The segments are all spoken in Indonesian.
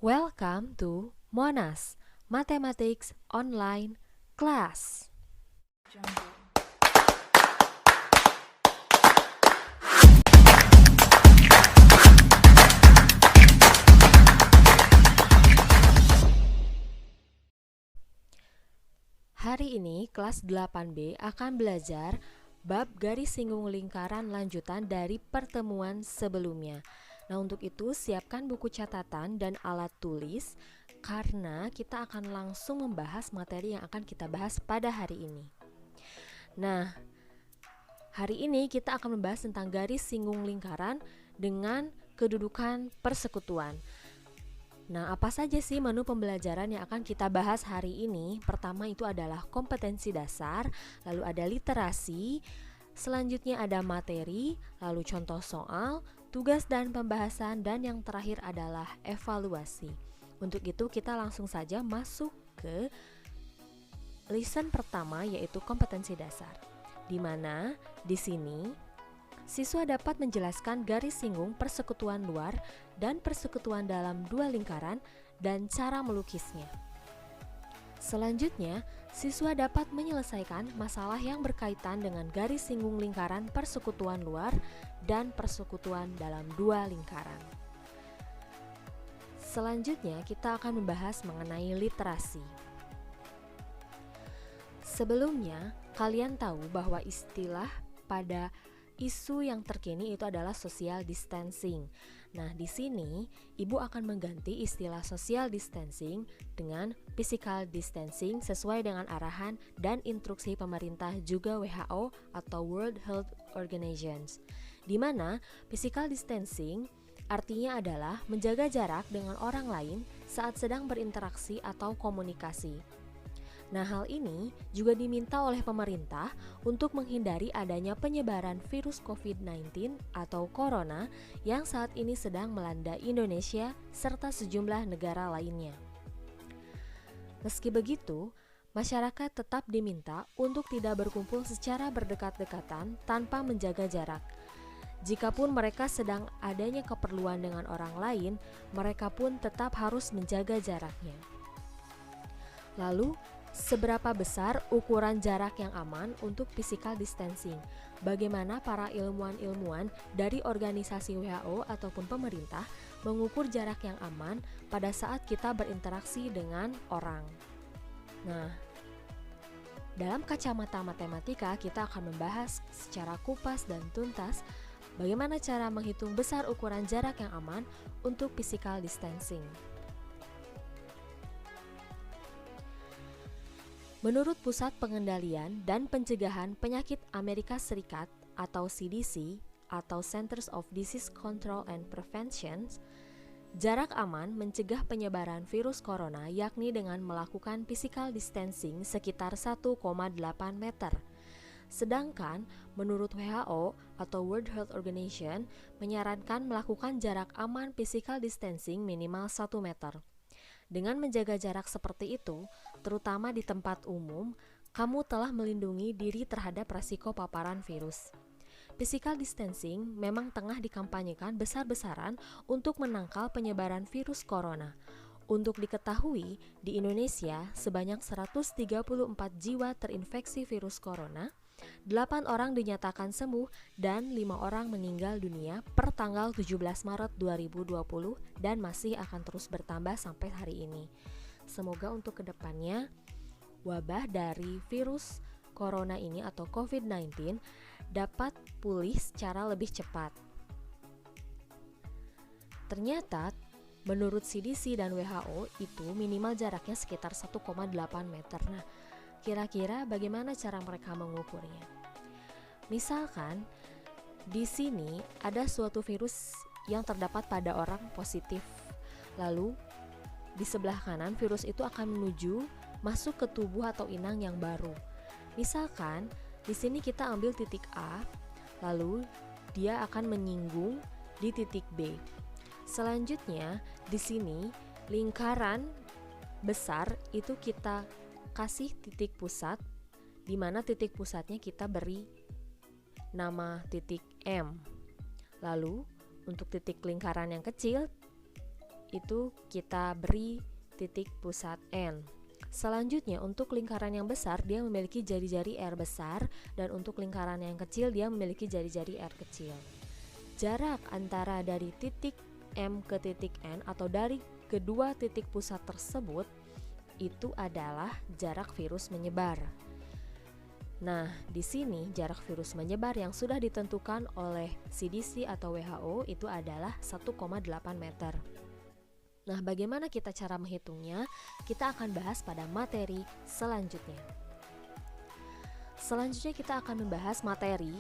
Welcome to Monas Mathematics Online Class. Hari ini kelas 8B akan belajar bab garis singgung lingkaran lanjutan dari pertemuan sebelumnya. Nah, untuk itu siapkan buku catatan dan alat tulis karena kita akan langsung membahas materi yang akan kita bahas pada hari ini. Nah, hari ini kita akan membahas tentang garis singgung lingkaran dengan kedudukan persekutuan. Nah, apa saja sih menu pembelajaran yang akan kita bahas hari ini? Pertama itu adalah kompetensi dasar, lalu ada literasi, selanjutnya ada materi, lalu contoh soal, tugas dan pembahasan, dan yang terakhir adalah evaluasi. Untuk itu kita langsung saja masuk ke lesson pertama, yaitu kompetensi dasar. Di mana di sini siswa dapat menjelaskan garis singgung persekutuan luar dan persekutuan dalam dua lingkaran dan cara melukisnya. Selanjutnya, siswa dapat menyelesaikan masalah yang berkaitan dengan garis singgung lingkaran persekutuan luar dan persekutuan dalam dua lingkaran. Selanjutnya, kita akan membahas mengenai literasi. Sebelumnya, kalian tahu bahwa istilah pada isu yang terkini itu adalah social distancing. Nah, di sini Ibu akan mengganti istilah social distancing dengan physical distancing sesuai dengan arahan dan instruksi pemerintah juga WHO atau World Health Organization. Di mana physical distancing artinya adalah menjaga jarak dengan orang lain saat sedang berinteraksi atau komunikasi. Nah, hal ini juga diminta oleh pemerintah untuk menghindari adanya penyebaran virus COVID-19 atau corona yang saat ini sedang melanda Indonesia serta sejumlah negara lainnya. Meski begitu, masyarakat tetap diminta untuk tidak berkumpul secara berdekat-dekatan tanpa menjaga jarak. Jikapun mereka sedang adanya keperluan dengan orang lain, mereka pun tetap harus menjaga jaraknya. Lalu, seberapa besar ukuran jarak yang aman untuk physical distancing? Bagaimana para ilmuwan-ilmuwan dari organisasi WHO ataupun pemerintah mengukur jarak yang aman pada saat kita berinteraksi dengan orang? Nah, dalam kacamata matematika kita akan membahas secara kupas dan tuntas bagaimana cara menghitung besar ukuran jarak yang aman untuk physical distancing. Menurut Pusat Pengendalian dan Pencegahan Penyakit Amerika Serikat atau CDC atau Centers of Disease Control and Prevention, jarak aman mencegah penyebaran virus corona yakni dengan melakukan physical distancing sekitar 1,8 meter. Sedangkan menurut WHO atau World Health Organization menyarankan melakukan jarak aman physical distancing minimal 1 meter. Dengan menjaga jarak seperti itu, terutama di tempat umum, kamu telah melindungi diri terhadap risiko paparan virus. Physical distancing memang tengah dikampanyekan besar-besaran untuk menangkal penyebaran virus corona. Untuk diketahui, di Indonesia sebanyak 134 jiwa terinfeksi virus corona, 8 orang dinyatakan sembuh dan 5 orang meninggal dunia per tanggal 17 Maret 2020 dan masih akan terus bertambah sampai hari ini. Semoga untuk kedepannya wabah dari virus corona ini atau COVID-19 dapat pulih secara lebih cepat. Ternyata menurut CDC dan WHO itu minimal jaraknya sekitar 1,8 meter. Nah, kira-kira bagaimana cara mereka mengukurnya? Misalkan di sini ada suatu virus yang terdapat pada orang positif. Lalu di sebelah kanan virus itu akan menuju masuk ke tubuh atau inang yang baru. Misalkan di sini kita ambil titik A, lalu dia akan menyinggung di titik B. Selanjutnya di sini lingkaran besar itu kita kasih titik pusat, di mana titik pusatnya kita beri nama titik M. Lalu untuk titik lingkaran yang kecil itu kita beri titik pusat N. Selanjutnya untuk lingkaran yang besar dia memiliki jari-jari R besar, dan untuk lingkaran yang kecil dia memiliki jari-jari R kecil. Jarak antara dari titik M ke titik N atau dari kedua titik pusat tersebut itu adalah jarak virus menyebar. Nah, di sini jarak virus menyebar yang sudah ditentukan oleh CDC atau WHO itu adalah 1,8 meter. Nah, bagaimana kita cara menghitungnya? Kita akan bahas pada materi selanjutnya. Selanjutnya kita akan membahas materi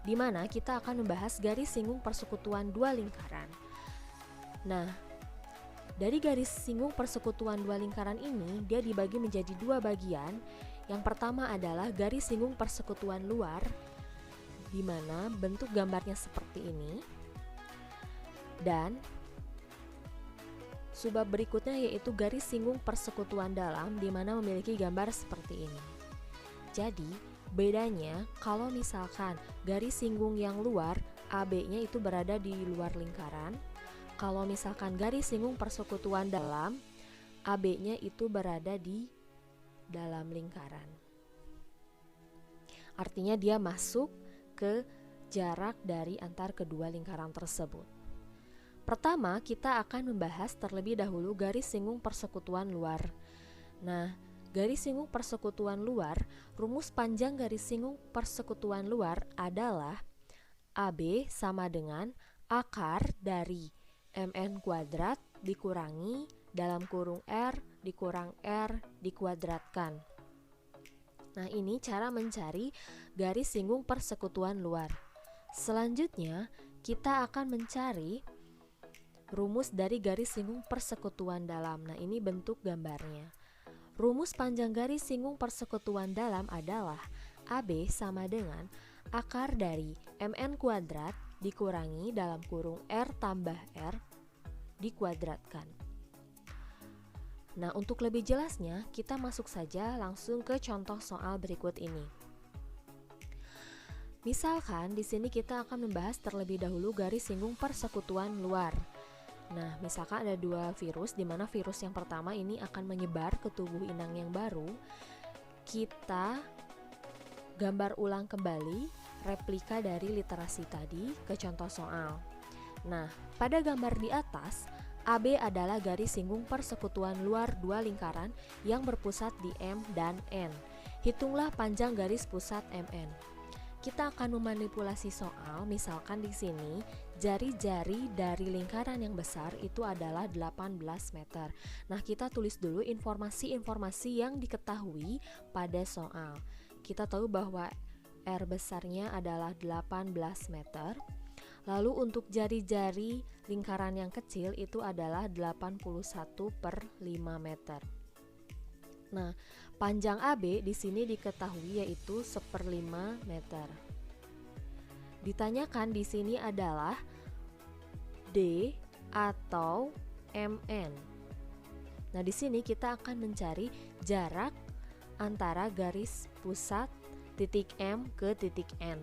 di mana kita akan membahas garis singgung persekutuan dua lingkaran. Nah, dari garis singgung persekutuan dua lingkaran ini dia dibagi menjadi dua bagian. Yang pertama adalah garis singgung persekutuan luar, di mana bentuk gambarnya seperti ini. Dan subbab berikutnya yaitu garis singgung persekutuan dalam, di mana memiliki gambar seperti ini. Jadi, bedanya kalau misalkan garis singgung yang luar, AB-nya itu berada di luar lingkaran. Kalau misalkan garis singgung persekutuan dalam, AB-nya itu berada di dalam lingkaran. Artinya dia masuk ke jarak dari antar kedua lingkaran tersebut. Pertama, kita akan membahas terlebih dahulu garis singgung persekutuan luar. Nah, garis singgung persekutuan luar, rumus panjang garis singgung persekutuan luar adalah AB sama dengan akar dari MN kuadrat dikurangi dalam kurung R dikurang R dikuadratkan. Nah, ini cara mencari garis singgung persekutuan luar. Selanjutnya, kita akan mencari rumus dari garis singgung persekutuan dalam. Nah, ini bentuk gambarnya. Rumus panjang garis singgung persekutuan dalam adalah AB sama dengan akar dari MN kuadrat dikurangi dalam kurung R tambah R dikuadratkan. Nah, untuk lebih jelasnya, kita masuk saja langsung ke contoh soal berikut ini. Misalkan di sini kita akan membahas terlebih dahulu garis singgung persekutuan luar. Nah, misalkan ada dua virus, di mana virus yang pertama ini akan menyebar ke tubuh inang yang baru. Kita gambar ulang kembali replika dari literasi tadi ke contoh soal. Nah, pada gambar di atas, AB adalah garis singgung persekutuan luar dua lingkaran yang berpusat di M dan N. Hitunglah panjang garis pusat MN. Kita akan memanipulasi soal, misalkan di sini jari-jari dari lingkaran yang besar itu adalah 18 meter. Nah, kita tulis dulu informasi-informasi yang diketahui pada soal. Kita tahu bahwa R besarnya adalah 18 meter. Lalu untuk jari-jari lingkaran yang kecil itu adalah 81/5 meter. Nah, panjang AB di sini diketahui yaitu 1/5 meter. Ditanyakan di sini adalah D atau MN. Nah, di sini kita akan mencari jarak antara garis pusat titik M ke titik N.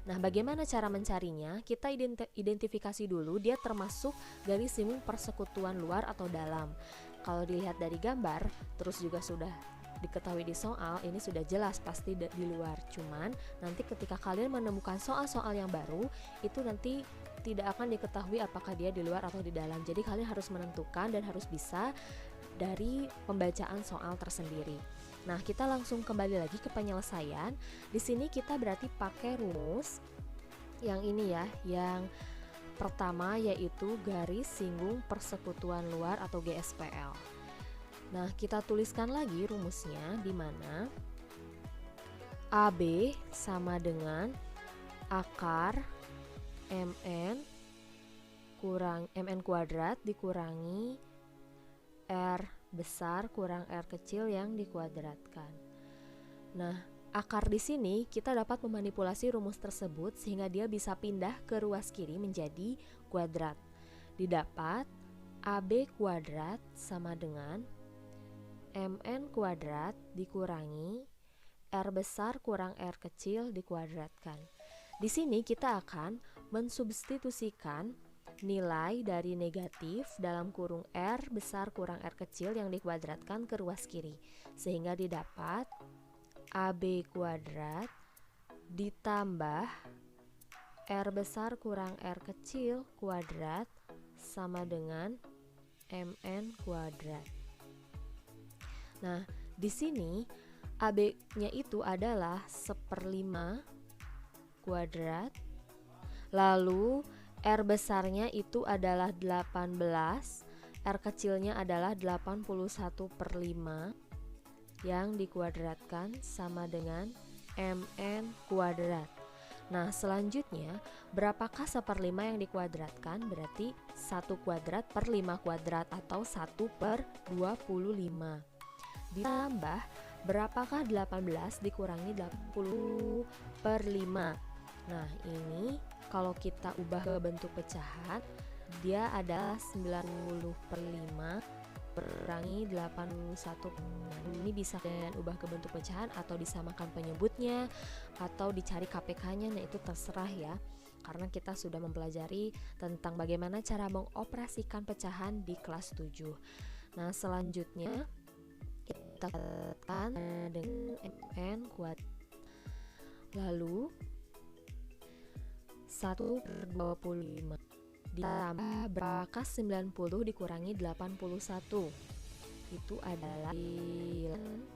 Nah, bagaimana cara mencarinya? Kita identifikasi dulu dia termasuk garis singgung persekutuan luar atau dalam. Kalau dilihat dari gambar, terus juga sudah diketahui di soal, ini sudah jelas pasti di luar. Cuman nanti ketika kalian menemukan soal-soal yang baru, itu nanti tidak akan diketahui apakah dia di luar atau di dalam. Jadi kalian harus menentukan dan harus bisa dari pembacaan soal tersendiri. Nah, kita langsung kembali lagi ke penyelesaian. Di sini kita berarti pakai rumus yang ini ya, yang pertama yaitu garis singgung persekutuan luar atau GSPL. Nah, kita tuliskan lagi rumusnya di mana AB sama dengan akar MN kurang MN kuadrat dikurangi R besar kurang R kecil yang dikuadratkan. Nah, akar di sini kita dapat memanipulasi rumus tersebut sehingga dia bisa pindah ke ruas kiri menjadi kuadrat. Didapat AB kuadrat sama dengan MN kuadrat dikurangi R besar kurang R kecil dikuadratkan. Di sini kita akan mensubstitusikan nilai dari negatif dalam kurung R besar kurang R kecil yang dikuadratkan ke ruas kiri, sehingga didapat AB kuadrat ditambah R besar kurang R kecil kuadrat sama dengan MN kuadrat. Nah, di sini AB-nya itu adalah 1/5 kuadrat, lalu R besarnya itu adalah 18, R kecilnya adalah 81/5 yang dikuadratkan sama dengan MN kuadrat. Nah, selanjutnya berapakah 1/5 yang dikuadratkan? Berarti 1 kuadrat per 5 kuadrat atau 1/25. Ditambah berapakah 18 dikurangi 80/5. Nah, ini kalau kita ubah ke bentuk pecahan, dia adalah 90/5 kurangi 81. Ini bisa kalian ubah ke bentuk pecahan atau disamakan penyebutnya atau dicari KPK-nya, nah itu terserah ya. Karena kita sudah mempelajari tentang bagaimana cara mengoperasikan pecahan di kelas 7. Nah, selanjutnya kita katakan dengan MN kuadrat. Lalu 1/25 ditambah berapakah 90 dikurangi 81? Itu adalah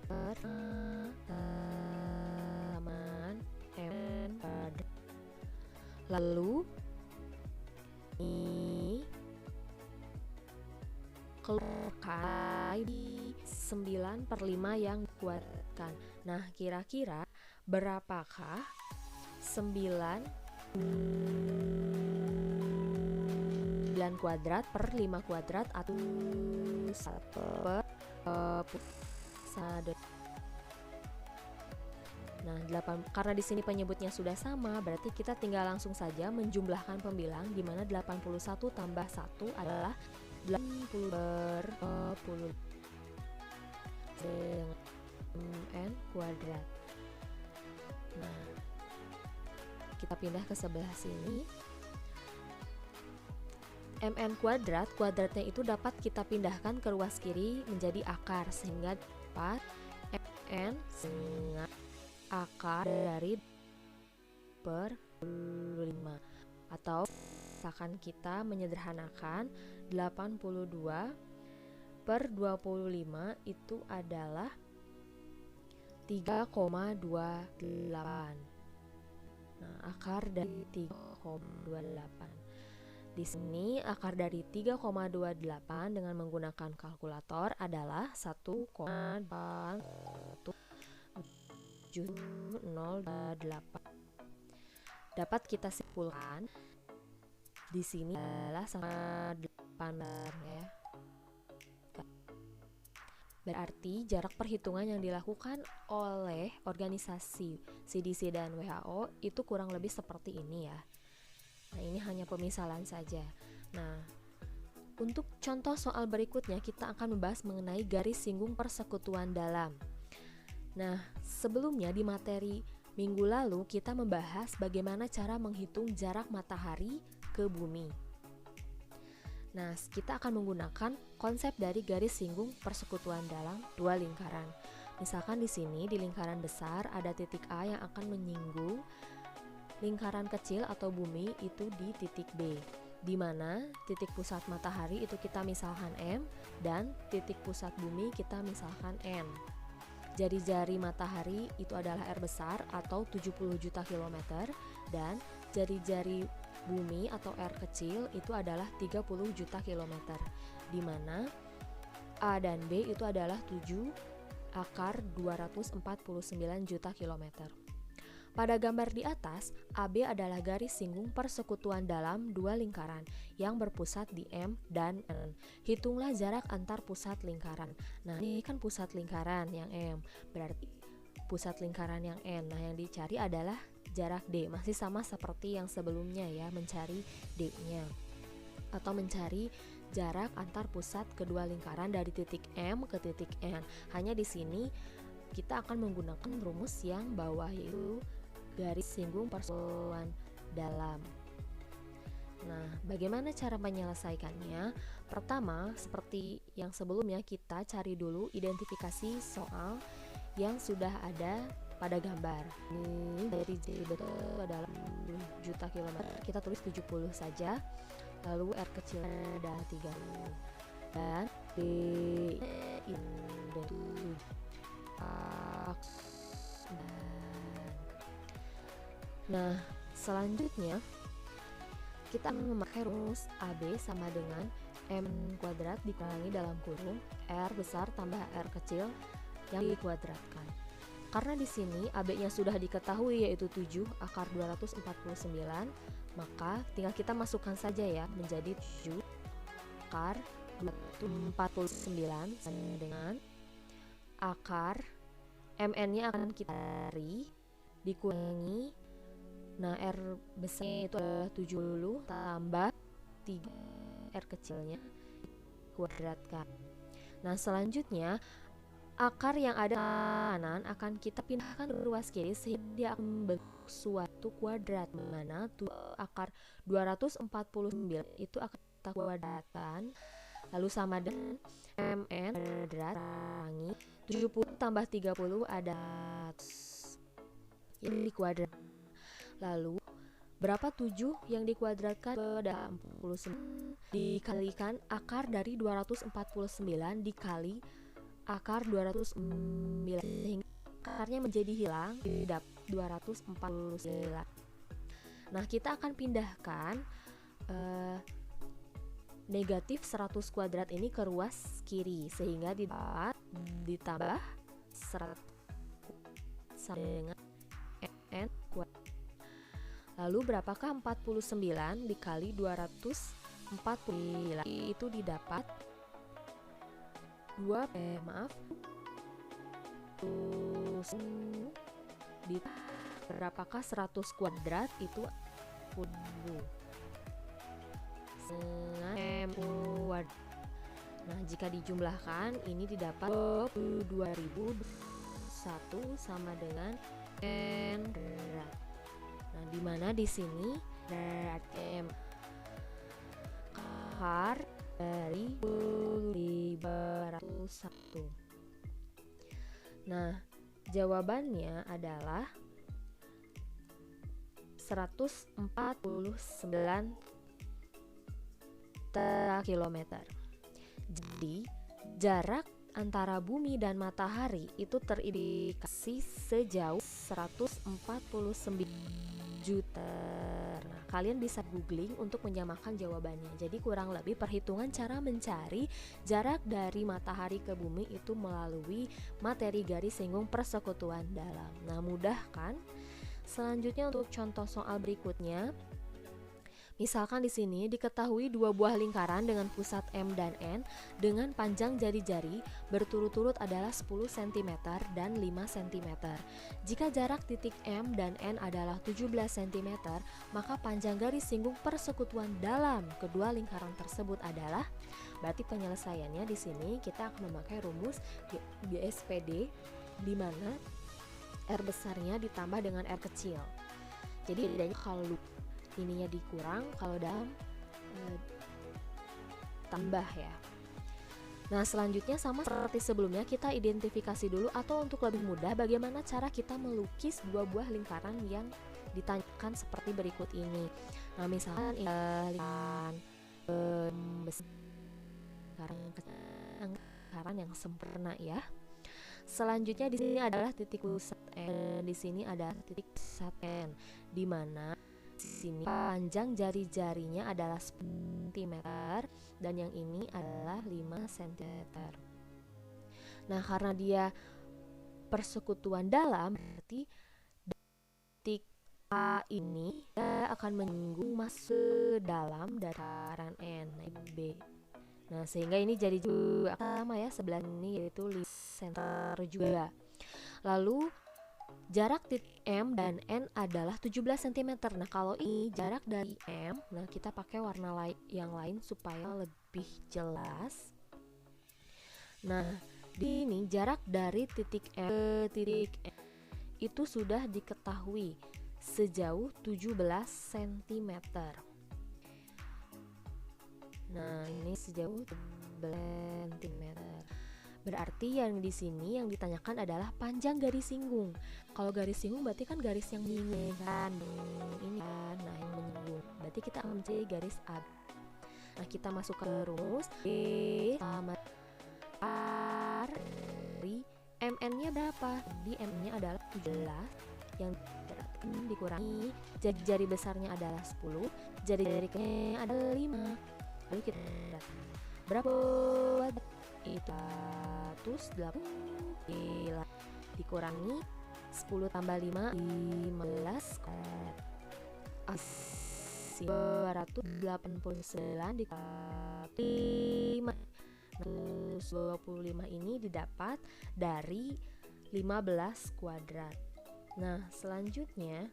persamaan MN kuadrat. Lalu ini keluarkan 9/5 yang dikuadratkan. Nah, kira-kira berapakah 9 kuadrat per 5 kuadrat atau 1/1. Nah, 8, karena di sini penyebutnya sudah sama, berarti kita tinggal langsung saja menjumlahkan pembilang, di mana 81 tambah 1 adalah 80/10 dengan MN kuadrat. Nah, kita pindah ke sebelah sini. MN kuadrat, kuadratnya itu dapat kita pindahkan ke ruas kiri menjadi akar, sehingga dapat MN dengan akar dari per 5. Atau misalkan kita menyederhanakan 82/25 itu adalah 3,28. Nah, akar dari 3,28. Di sini akar dari 3,28 dengan menggunakan kalkulator adalah 1,708. Dapat kita simpulkan di sini adalah sama 8 ya. Berarti jarak perhitungan yang dilakukan oleh organisasi CDC dan WHO itu kurang lebih seperti ini ya. Nah, ini hanya pemisalan saja. Nah, untuk contoh soal berikutnya kita akan membahas mengenai garis singgung persekutuan dalam. Nah, sebelumnya di materi minggu lalu kita membahas bagaimana cara menghitung jarak matahari ke bumi. Nah, kita akan menggunakan konsep dari garis singgung persekutuan dalam dua lingkaran. Misalkan di sini di lingkaran besar ada titik A yang akan menyinggung lingkaran kecil atau bumi itu di titik B, di mana titik pusat matahari itu kita misalkan M dan titik pusat bumi kita misalkan N. Jari-jari matahari itu adalah R besar atau 70 juta kilometer dan jari-jari bumi atau R kecil itu adalah 30 juta kilometer, di mana A dan B itu adalah 7 akar 249 juta kilometer. Pada gambar di atas, AB adalah garis singgung persekutuan dalam dua lingkaran yang berpusat di M dan N. Hitunglah jarak antar pusat lingkaran. Nah, ini kan pusat lingkaran yang M, berarti pusat lingkaran yang N. Nah, yang dicari adalah jarak D. Masih sama seperti yang sebelumnya ya, mencari D-nya. Atau mencari jarak antar pusat kedua lingkaran dari titik M ke titik N. Hanya di sini kita akan menggunakan rumus yang bawah, yaitu garis singgung persekutuan dalam. Nah, bagaimana cara menyelesaikannya? Pertama, seperti yang sebelumnya, kita cari dulu identifikasi soal yang sudah ada pada gambar. Ini dari J betul adalah 10 juta kilometer, kita tulis 70 saja. Lalu R kecilnya adalah 30. Dan D itu nah, selanjutnya kita memakai rumus AB sama dengan M kuadrat dikurangi dalam kurung R besar tambah R kecil yang dikuadratkan. Karena di sini AB-nya sudah diketahui yaitu 7 akar 249, maka tinggal kita masukkan saja ya menjadi 7 akar 249 sama dengan akar MN-nya akan kita cari dikurangi. Nah, R besarnya itu adalah 70 tambah 3 R kecilnya kuadratkan. Nah, selanjutnya akar yang ada di kanan akan kita pindahkan ke ruas kiri sehingga dia akan membentuk suatu kuadrat, mana akar 249 itu akan kita kuadratkan lalu sama dengan MN kuadrat kurangi 70 tambah 30 ada yang dikuadrat. Lalu berapa 7 yang dikuadratkan pada 49 dikalikan akar dari 249 dikali akar 209 sehingga akarnya menjadi hilang tidak 249. Nah, kita akan pindahkan negatif 100 kuadrat ini ke ruas kiri sehingga ditambah 100 sama dengan N kuadrat. Lalu berapakah 49 dikali 249 itu didapat berapakah 100 kuadrat itu 10 M kuadrat. Nah, jika dijumlahkan ini didapat 22.001 sama dengan N kuadrat. Nah, di mana di sini M akar dari 201. Nah, jawabannya adalah 149 kilometer. Jadi, jarak antara bumi dan matahari itu terindikasi sejauh 149 juta. Nah, kalian bisa googling untuk menyamakan jawabannya. Jadi kurang lebih perhitungan cara mencari jarak dari matahari ke bumi itu melalui materi garis singgung persekutuan dalam. Nah, mudah kan? Selanjutnya untuk contoh soal berikutnya. Misalkan di sini diketahui dua buah lingkaran dengan pusat M dan N dengan panjang jari-jari berturut-turut adalah 10 cm dan 5 cm. Jika jarak titik M dan N adalah 17 cm, maka panjang garis singgung persekutuan dalam kedua lingkaran tersebut adalah, berarti penyelesaiannya di sini kita akan memakai rumus GSPD di mana R besarnya ditambah dengan R kecil. Jadi bedanya kalau ininya dikurang, kalau dalam tambah ya. Nah, selanjutnya sama seperti sebelumnya, kita identifikasi dulu atau untuk lebih mudah bagaimana cara kita melukis dua buah lingkaran yang ditanyakan seperti berikut ini. Nah, misalkan lingkaran lingkaran yang sempurna ya. Selanjutnya di sini adalah titik pusat N, di sini ada titik pusat N, di mana di sini panjang jari-jarinya adalah 10 cm dan yang ini adalah 5 cm. Nah, karena dia persekutuan dalam, berarti titik A ini dia akan menyinggung masuk dalam dataran N B. Nah, sehingga ini jadi juga sama ya, sebelah ini yaitu 5 cm juga. Lalu jarak titik M dan N adalah 17 cm. Nah, kalau ini jarak dari M, nah kita pakai warna yang lain supaya lebih jelas. Nah, di ini jarak dari titik M ke titik N itu sudah diketahui sejauh 17 cm. Nah, ini sejauh 11 cm. Berarti yang di sini yang ditanyakan adalah panjang garis singgung. Kalau garis singgung berarti kan garis yang menyinggung kan, ini kan, nah yang menyinggung. Berarti kita akan mencari garis AB. Nah, kita masuk ke rumus B sama R dari MN-nya berapa? Di MN-nya adalah 17 yang dikurangi jari besarnya adalah 10, jari kecilnya adalah 5. Lalu kita lihat berapa itu 180 dikurangi 10 tambah 5 15 289 dikurangi 125 ini didapat dari 15 kuadrat. Nah, selanjutnya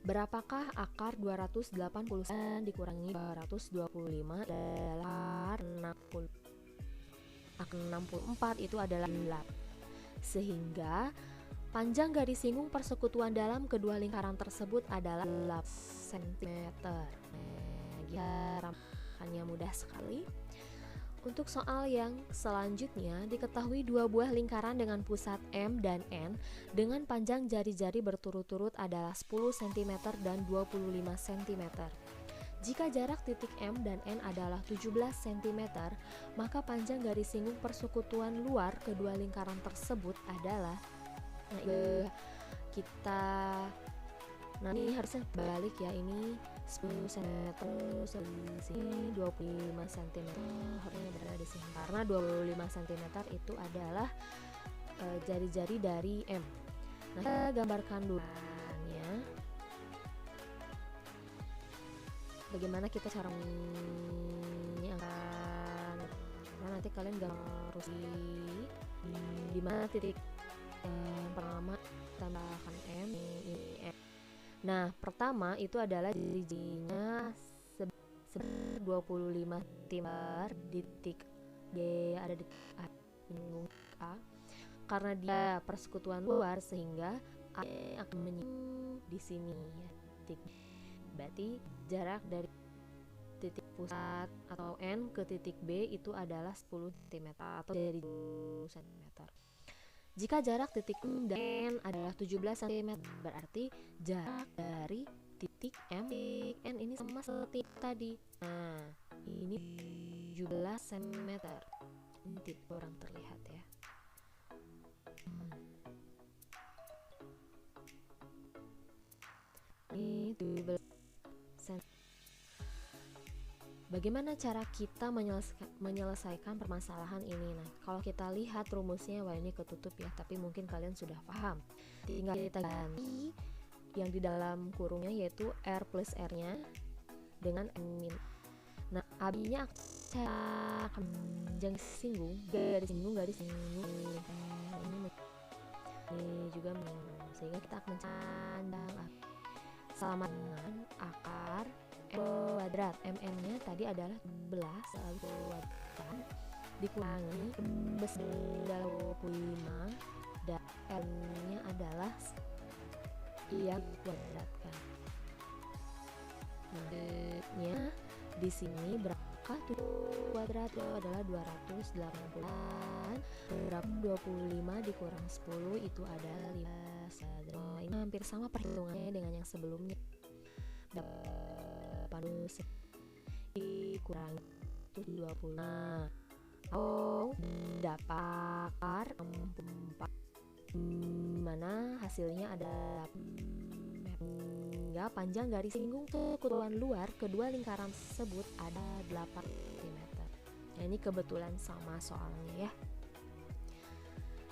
berapakah akar 289 dikurangi 225 adalah 60. Akar 64 itu adalah 8. Sehingga panjang garis singgung persekutuan dalam kedua lingkaran tersebut adalah 8 cm. Hanya mudah sekali. Untuk soal yang selanjutnya, diketahui dua buah lingkaran dengan pusat M dan N dengan panjang jari-jari berturut-turut adalah 10 cm dan 25 cm. Jika jarak titik M dan N adalah 17 cm, maka panjang garis singgung persekutuan luar kedua lingkaran tersebut adalah, ini harusnya balik ya, ini 10 cm sini 25 cm harusnya berada di sini karena 25 cm itu adalah jari-jari dari M. Nah, kita gambarkan dulu ya. Bagaimana kita cara menyiapkan? Nah, nanti kalian gak harus di mana titik pertama tambahkan M ini M. Nah, pertama itu adalah jari-jarinya 25 cm di titik D ada di singgung A. Karena dia persekutuan luar sehingga A akan menyinggung di sini ya, titik. Berarti jarak dari titik pusat atau N ke titik B itu adalah 10 cm atau dari 10 cm. Jika jarak titik M dan N adalah 17 cm, berarti jarak dari titik M titik N ini sama seperti tadi. Nah, ini 17 cm. Ini kurang terlihat ya. Ini 17 cm. Bagaimana cara kita menyelesaikan permasalahan ini? Nah, kalau kita lihat rumusnya, wah ini ketutup ya, tapi mungkin kalian sudah paham. Tinggal kita ganti yang di dalam kurungnya yaitu R plus R-nya dengan M-. Nah, AB-nya akan garis singgung. Ini juga sehingga kita akan mencandang sama dengan akar M kuadrat. MN-nya tadi adalah 11 lalu kuadrat dikurangi besar 25 dan L-nya adalah yang kuadratkan. Nah, di sini berapa kuadrat itu adalah 280. Berapa 25 dikurang 10 itu adalah 15. Ini hampir sama perhitungannya dengan yang sebelumnya. 80 dikurangi 20. Oh, dapat 64. Mana hasilnya adalah hingga panjang garis singgung persekutuan luar kedua lingkaran tersebut ada 8 cm. Nah, ini kebetulan sama soalnya ya.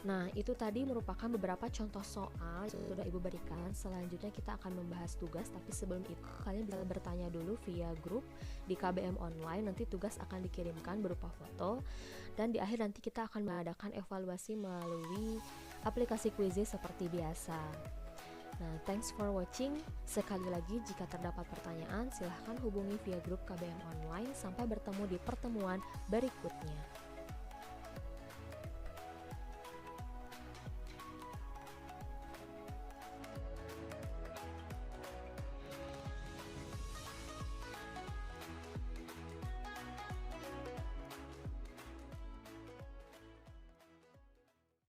Nah, itu tadi merupakan beberapa contoh soal yang sudah Ibu berikan. Selanjutnya kita akan membahas tugas, tapi sebelum itu kalian bisa bertanya dulu via grup di KBM Online. Nanti tugas akan dikirimkan berupa foto, dan di akhir nanti kita akan mengadakan evaluasi melalui aplikasi Quizizz seperti biasa. Nah, thanks for watching. Sekali lagi, jika terdapat pertanyaan, silahkan hubungi via grup KBM Online. Sampai bertemu di pertemuan berikutnya.